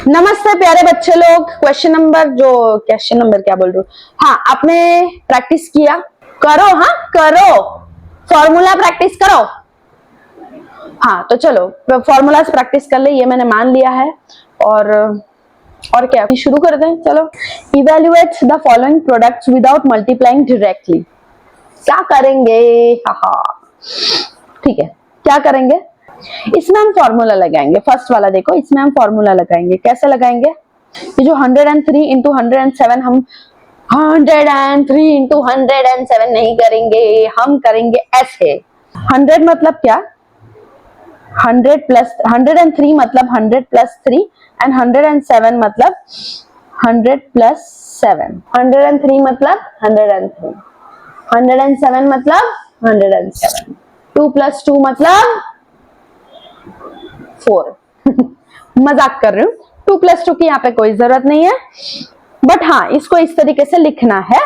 नमस्ते प्यारे बच्चे लोग। क्वेश्चन नंबर क्या बोल रही हूँ। हाँ, आपने प्रैक्टिस किया? करो, हाँ करो, फॉर्मूला प्रैक्टिस करो। हाँ तो चलो फॉर्मूला प्रैक्टिस कर ले, ये मैंने मान लिया है। और क्या, शुरू कर दें। चलो, evaluate the following products without multiplying directly. क्या करेंगे? हाँ ठीक है, क्या करेंगे? इसमें हम फॉर्मूला लगाएंगे। फर्स्ट वाला देखो, इसमें हम फॉर्मूला लगाएंगे। कैसे लगाएंगे? ये जो 103 इंटू 107, हम 103 इंटू 107 नहीं करेंगे, हम करेंगे ऐसे। 100 मतलब क्या? 100 प्लस 103 मतलब 100 प्लस 3 एंड 107 मतलब 100 प्लस 7। 103 मतलब 103, 107 मतलब 107, 2 प्लस 2 मतलब 4। मजाक कर रही हूँ, 2 प्लस 2 की यहाँ पे कोई जरूरत नहीं है, बट हाँ इसको इस तरीके से लिखना है।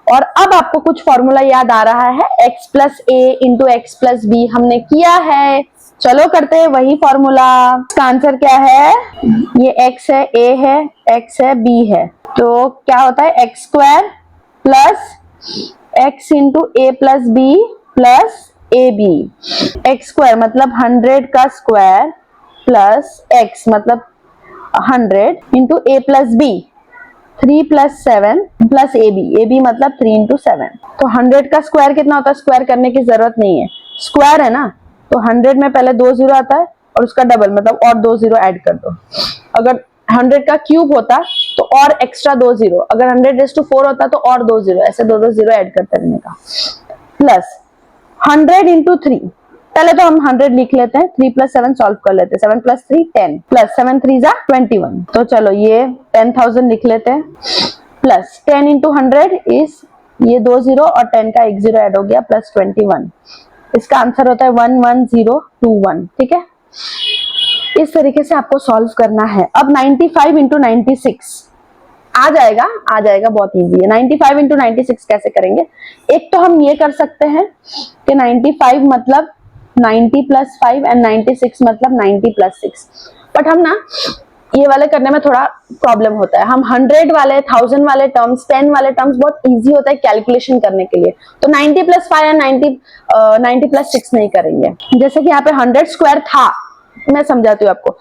और अब आपको कुछ फॉर्मूला याद आ रहा है, x प्लस ए इंटू एक्स प्लस बी हमने किया है। चलो करते हैं वही फॉर्मूला। इसका आंसर क्या है? ये x है, a है, x है, b है, तो क्या होता है? X square plus x into a plus b plus a b. X square मतलब 100 का स्क्वायर प्लस एक्स मतलब 100 into a plus b, 3 plus 7 plus a b मतलब 3 इंटू 7। तो 100 का स्क्वायर कितना होता है? स्क्वायर करने की जरूरत नहीं है, स्क्वायर है ना, तो 100 में पहले 2 जीरो आता है और उसका डबल मतलब और 2 जीरो ऐड कर दो। अगर 100 का क्यूब होता तो और एक्स्ट्रा 2 जीरो, अगर 100⁴ होता तो और 2 जीरो, ऐसे 2 जीरो ऐड करते रहने का। प्लस 100 इंटू 3, पहले तो हम 100 लिख लेते हैं, 3 प्लस 7 सॉल्व कर लेते हैं। 7 प्लस 3 10 प्लस 7 3 जा 21, तो चलो ये 10,000 लिख लेते हैं। प्लस 10 इंटू 100 इज ये 2 जीरो और 10 का 1 जीरो ऐड हो गया प्लस 21। इसका आंसर होता है 11021। ठीक है, इस तरीके से आपको सॉल्व करना है। अब 95 इंटू 96 आ जाएगा, बहुत इजी है। 95 इंटू 96 कैसे करेंगे? एक तो हम ये कर सकते हैं कि 95 मतलब 90 प्लस 5 एंड 96 मतलब 90 प्लस 6, बट हम ना ये वाले करने में थोड़ा प्रॉब्लम होता है। हम 100 वाले, 1000 वाले टर्म्स, 10 वाले टर्म्स बहुत इजी होता है कैलकुलेशन करने के लिए, तो 90 प्लस 5 या 90 प्लस 6 नहीं करेंगे। जैसे कि यहाँ पे 100 स्क्वायर था, मैं समझाती हूँ आपको।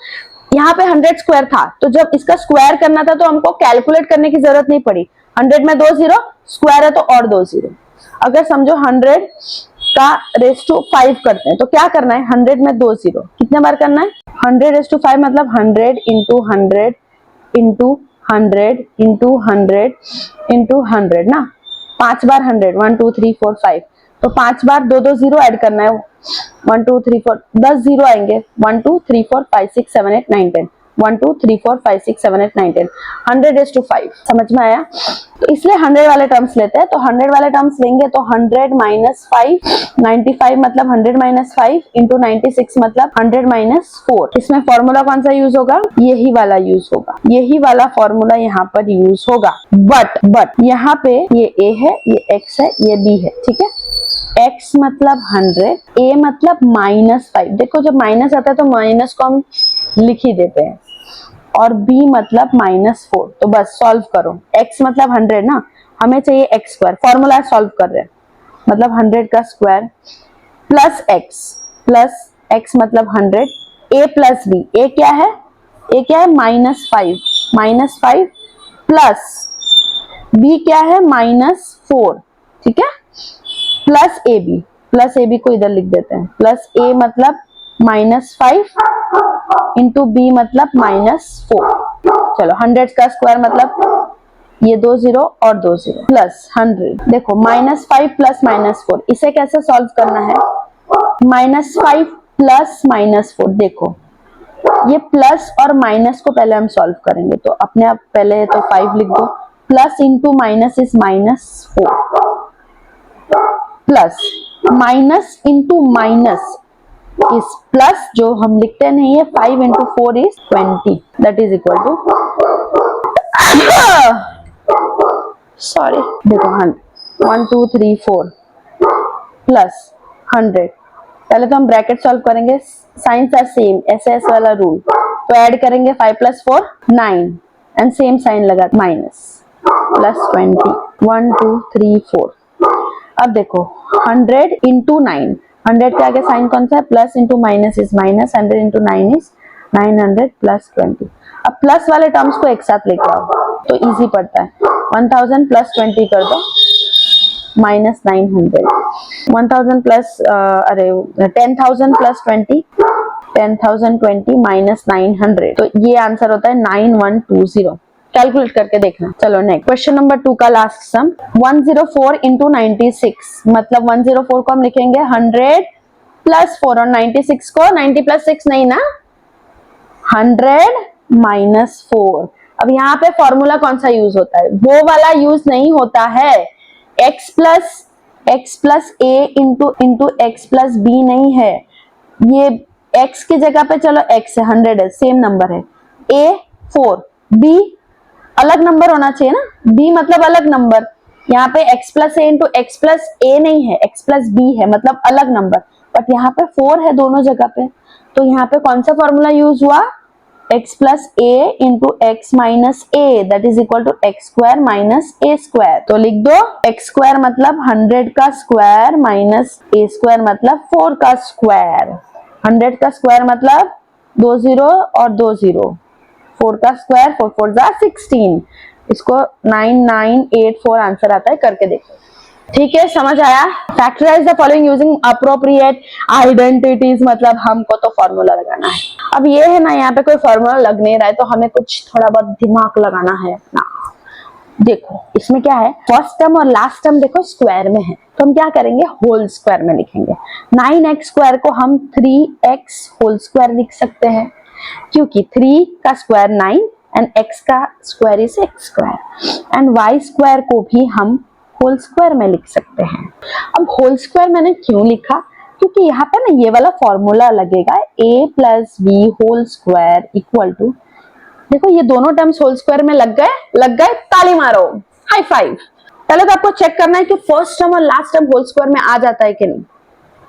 यहाँ पे 100 स्क्वायर था, तो जब इसका स्क्वायर करना था तो हमको कैलकुलेट करने की जरूरत नहीं पड़ी। 100 में 2 जीरो, स्क्वायर है तो और 2 जीरो। अगर समझो 100 का रेस टू 5 करते हैं तो क्या करना है? 100 में 2 जीरो कितने बार करना है? 100 रेस टू 5 मतलब 100 इंटू 100 इंटू 100 इंटू 100 इंटू 100 ना, 5 बार 100, 1 2 3 4 5, तो 5 बार 2 जीरो ऐड करना है। 1 2 3 4 10 जीरो आएंगे। 1 2 3 4 5 6 7 8 9 10, 1 2 3 4 5 6 7 8 9 10, 100:5। समझ में आया? तो इसलिए 100 वाले टर्म्स लेते हैं, तो 100 वाले टर्म्स लेंगे तो 100 माइनस 5, 95 मतलब 100 माइनस 5 इंटू 96 मतलब 100 माइनस 4। इसमें फॉर्मूला कौन सा यूज होगा? यही वाला यूज होगा, यही वाला फॉर्मूला यहाँ पर यूज होगा। बट यहाँ पे ये a है, ये x है, ये b है। ठीक है, x मतलब 100, a मतलब -5। देखो जब माइनस आता है तो माइनस को हम लिख ही देते हैं, और b मतलब -4। तो बस सॉल्व करो। x मतलब 100 ना, हमें चाहिए x स्क्वायर, फॉर्मूला सॉल्व कर रहे हैं, मतलब 100 का स्क्वायर प्लस x मतलब 100, a प्लस b, a क्या है? -5 प्लस b क्या है? -4। ठीक है, प्लस ए बी को इधर लिख देते हैं। प्लस a मतलब -5 इंटू बी मतलब -4। चलो 100 का स्क्वायर मतलब ये 2 जीरो और 2 जीरो प्लस 100। देखो -5 प्लस -4, इसे कैसे सॉल्व करना है? -5 प्लस -4, देखो ये प्लस और माइनस को पहले हम सॉल्व करेंगे, तो अपने आप पहले तो 5 लिख दो, plus into minus is -4, plus minus into minus is plus, जो हम लिखते नहीं है, 5 into 4 is 20, that is equal to sorry देखो 1 2 3 4 प्लस 100। पहले तो हम ब्रैकेट सॉल्व करेंगे, साइंस आर सेम, एस वाला रूल, तो ऐड करेंगे 5 प्लस 4 9 एंड सेम साइन लगा माइनस प्लस 20 1 2 3 4। अब देखो 100 इंटू 9, 100 के आगे साइन कौन सा है, plus into minus is minus, 100 into 9 is 900 plus 20। अब प्लस वाले टर्म्स को एक साथ लेकर आओ तो इजी पड़ता है, 1000 प्लस 20 कर दो माइनस 900, 1000 प्लस 10,000 प्लस 20 10,020 माइनस 900, तो ये आंसर होता है 9120। कैलकुलेट करके देखना। चलो नेक्स्ट क्वेश्चन नंबर 2 का लास्ट सम, 104 इंटू 96, मतलब 104 को हम लिखेंगे 100 प्लस 4 और 96 को 90 प्लस 6 नहीं ना, 100 माइनस 4। अब यहाँ पे फॉर्मूला कौन सा यूज होता है, वो वाला यूज नहीं होता है, x plus a into x plus b नहीं है, ये x की जगह पे चलो x है, 100 है, सेम नंबर है, a 4 b अलग नंबर होना चाहिए ना, b मतलब अलग नंबर, यहाँ पे x plus a into x plus a नहीं है, x प्लस b है, मतलब अलग नंबर, बट यहाँ पे 4 है दोनों जगह पे, तो यहाँ पे कौन सा फॉर्मूला यूज हुआ, x plus a into x minus a that is equal to x square minus a square. तो लिख दो x स्क्वायर मतलब 100 का स्क्वायर माइनस a स्क्वायर मतलब 4 का स्क्वायर, 100 का स्क्वायर मतलब 2 0 और 2 0, 4 का स्क्वायर 4 4 जा 16, इसको 9984 आंसर आता है, करके देखो। ठीक है, समझ आया। Factorise the following using appropriate identities, मतलब हमको तो फॉर्मूला लगाना है। अब ये है ना, यहाँ पे कोई फॉर्मूला लग नहीं रहा है, तो हमें कुछ थोड़ा बहुत दिमाग लगाना है ना। देखो इसमें क्या है, फर्स्ट टर्म और लास्ट टर्म देखो स्क्वायर में है, तो हम क्या करेंगे, होल स्क्वायर में लिखेंगे। 9x स्क्वायर को हम 3x होल स्क्वायर लिख सकते हैं, क्योंकि 3 का स्क्वायर 9 एंड x का square is x square, and y square को भी हम होल स्क्वायर में लिख सकते हैं। अब होल स्क्वायर मैंने क्यों लिखा, क्योंकि यहाँ पे ना ये वाला फॉर्मूला लगेगा a plus B whole square equal to, देखो ये दोनों टर्म्स होल स्क्वायर में लग गए, ताली मारो, हाई फाइव। पहले तो आपको चेक करना है कि फर्स्ट टर्म और लास्ट टर्म होल स्क्वायर में आ जाता है कि नहीं।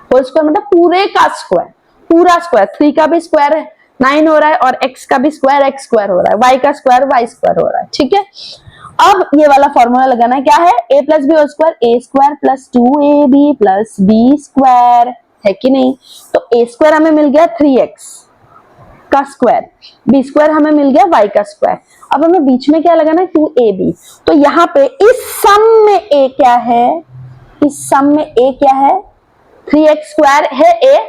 होल स्क्वायर मतलब पूरे का स्क्वायर, पूरा स्क्वायर, 3 का भी स्क्वायर है 9 हो रहा है, और x का भी स्क्वायर x स्क्वायर हो रहा है, y का स्क्वायर y स्क्वायर हो रहा है। ठीक है, अब ये वाला फॉर्मूला लगाना है, क्या है, a plus B whole square, a square plus 2ab plus b square, है कि नहीं। तो a स्क्वायर हमें मिल गया 3x का स्क्वायर, b स्क्वायर हमें मिल गया y का स्क्वायर। अब हमें बीच में क्या लगाना है, 2ab। तो यहाँ पे इस सम में a क्या है, इस सम में a क्या है, 3x स्क्वायर है a,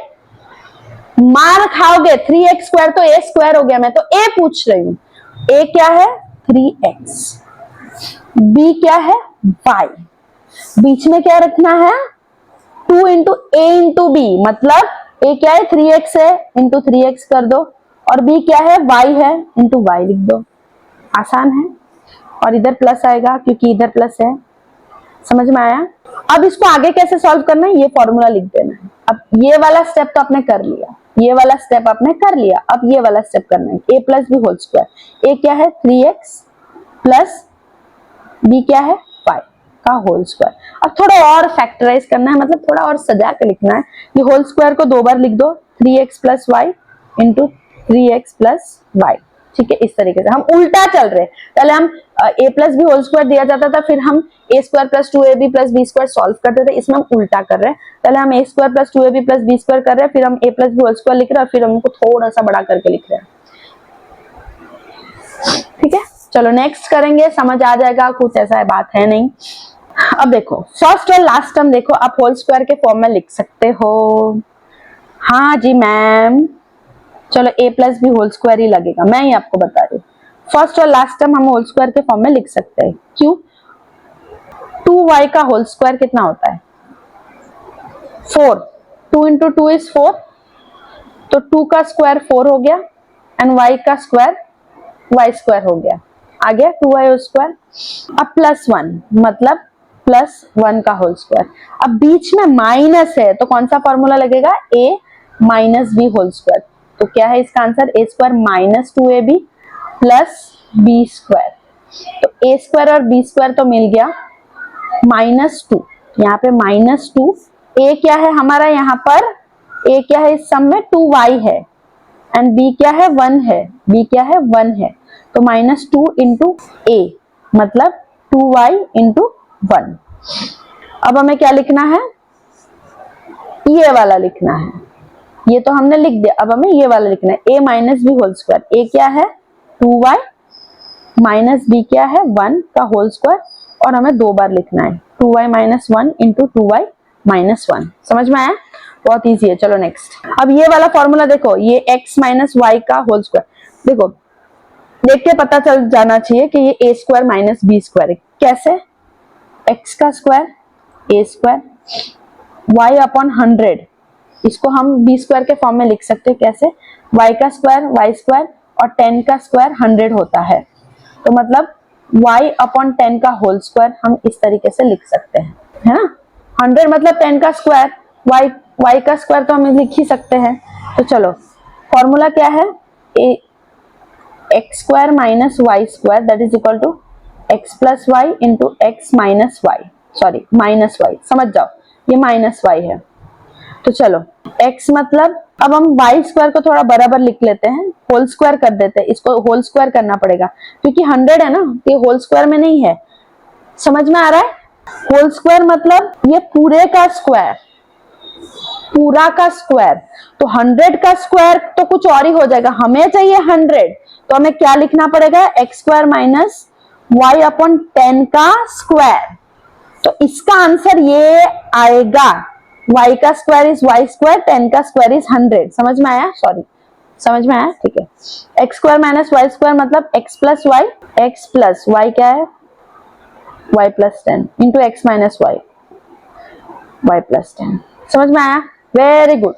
मार खाओगे, 3x स्क्वायर तो a स्क्वायर हो गया, मैं तो a पूछ रही हूँ। a क्या है 3x, b क्या है y, बीच में क्या रखना है 2 इंटू a इंटू b, मतलब a क्या है 3x है इंटू 3x कर दो, और b क्या है y है इंटू y लिख दो, आसान है। और इधर प्लस आएगा क्योंकि इधर प्लस है, समझ में आया। अब इसको आगे कैसे सॉल्व करना है, ये फॉर्मूला लिख देना है। अब ये वाला स्टेप तो आपने कर लिया, ये वाला स्टेप आपने कर लिया, अब ये वाला स्टेप करना है, a plus B whole square, a क्या है 3x प्लस b क्या है y का होल स्क्वायर। अब थोड़ा और फैक्टराइज करना है, मतलब थोड़ा और सजा कर लिखना है, ये होल स्क्वायर को 2 बार लिख दो, 3x plus y into 3x plus y। ठीक है, इस तरीके से हम उल्टा चल रहे हैं, पहले हम a plus B whole square दिया जाता था, फिर हम a square plus 2ab plus b square solve करते थे, इसमें हम उल्टा कर रहे हैं, पहले हम a square plus 2ab plus b square कर रहे हैं, फिर हम a plus B whole square लिख रहे हैं, और फिर हम उनको थोड़ा सा बड़ा करके लिख रहे हैं। ठीक है, चलो नेक्स्ट करेंगे, समझ आ जाएगा, कुछ ऐसा बात है नहीं। अब देखो फर्स्ट और लास्ट टर्म देखो आप होल स्क्वायर के फॉर्म में लिख सकते हो। हाँ जी मैम, चलो a plus B whole square ही लगेगा, मैं ही आपको बता रही हूँ। फर्स्ट और लास्ट टर्म हम होल स्क्वायर के फॉर्म में लिख सकते हैं, क्यों, 2y का होल स्क्वायर कितना होता है 4, 2 इंटू 2 इज 4, तो 2 का स्क्वायर 4 हो गया, एंड y का स्क्वायर y स्क्वायर हो गया, आ गया 2y होल स्क्वायर। अब प्लस 1 मतलब प्लस 1 का होल स्क्वायर, अब बीच में माइनस है तो कौन सा फॉर्मूला लगेगा, a minus b whole square. तो क्या है इसका answer, a square minus 2ab plus b square. तो a स्क्वायर और b स्क्वायर तो मिल गया -2, यहाँ पे -2, a क्या है हमारा यहाँ पर, a क्या है इस सम में 2y है, एंड b क्या है 1 है, b क्या है 1 है, तो -2 इंटू a मतलब 2y इंटू 1। अब हमें क्या लिखना है, ये वाला लिखना है, ये तो हमने लिख दिया, अब हमें ये वाला लिखना है, a minus b whole square. a क्या है 2y माइनस b क्या है 1 का होल स्क्वायर, और हमें 2 बार लिखना है 2y minus 1 into 2y minus 1। समझ में आया, बहुत इजी है। चलो नेक्स्ट, अब ये वाला फॉर्मूला देखो, ये x माइनस वाई का होल स्क्वायर, देखो देख के पता चल जाना चाहिए कि ये a square minus b square है। कैसे, x का square a square, y upon 100, इसको हम b स्क्वायर के फॉर्म में लिख सकते हैं। कैसे, y का स्क्वायर y स्क्वायर और 10 का स्क्वायर 100 होता है, तो मतलब y अपॉन 10 का होल स्क्वायर हम इस तरीके से लिख सकते हैं, है ना। 100 मतलब 10 का स्क्वायर, y का स्क्वायर तो हम लिख ही सकते हैं। तो चलो फॉर्मूला क्या है, x square minus y square that is equal to x plus y into x minus y, sorry minus y, समझ जाओ ये माइनस वाई है। तो चलो x मतलब, अब हम y स्क्वायर को थोड़ा बराबर लिख लेते हैं, होल स्क्वायर कर देते हैं, इसको होल स्क्वायर करना पड़ेगा क्योंकि 100 है ना, ये होल स्क्वायर में नहीं है। समझ में आ रहा है, होल स्क्वायर मतलब ये पूरे का स्क्वायर, पूरा का स्क्वायर, तो 100 का स्क्वायर तो कुछ और ही हो जाएगा, हमें चाहिए 100, तो हमें क्या लिखना पड़ेगा, x square minus y upon 10 का स्क्वायर। तो इसका आंसर ये आएगा, y का स्क्वायर इज y स्क्वायर, 10 का स्क्वायर इज 100। समझ में आया, सॉरी समझ में आया, ठीक है। X square minus y square मतलब x plus y, x plus y क्या है y plus 10 into x minus y, y plus 10। समझ में आया, वेरी गुड।